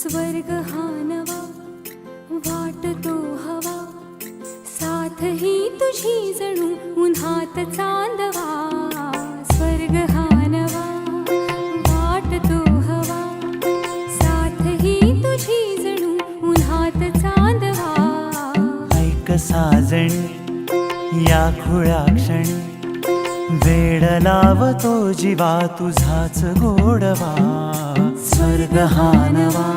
स्वर्ग हा नवा वाटतो हवा, साथ ही तुझी जणू उन्हात चांदवा. स्वर्ग हा नवा वाटतो हवा, साथ ही तुझी जणू उन्हात चांदवा. ऐक साजणी या खुळ्या क्षणी, वेड लावतो जीवा तुझाच गोडवा. स्वर्ग हा नवा.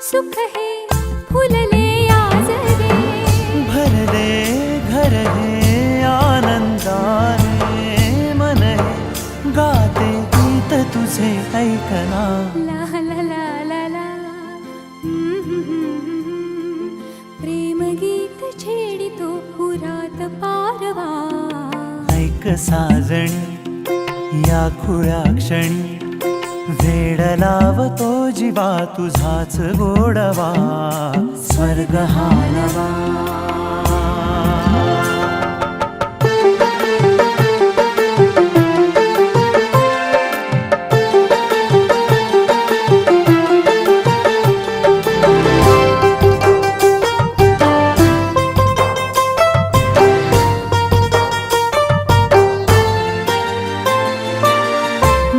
सुख हे फुलले आजरे, भरले घर हे आनंदाने. मन हे गाते गीत तुझे ऐकना. ला ला ला ला ला. प्रेम गीत छेडितो पुरात पारवा. ऐक साजणी या खुळ्या क्षणी, वेड लावतो जीवा तुझाच गोडवा. स्वर्ग हा नवा.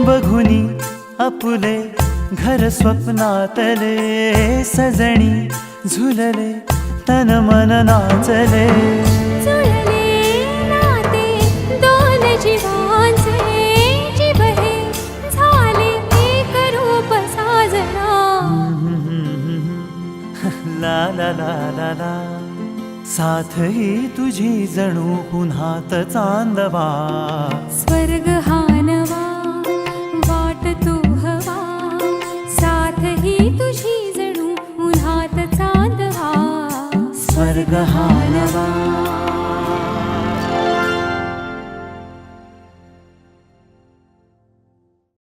बघुनी आपुले घर स्वप्नातले, सजणी झुलले तन मन नाचले. जुळले नाते दोन जीवांचे, जीव हे झाले एक रूप साजना. ला ला ला ला ला. साथ ही तुझी जणू उन्हात चांदवा. स्वर्ग हा नवा वाटतो हवा, साथ ही तुझी जणू उन्हात चांदवा. स्वर्ग हा नवा.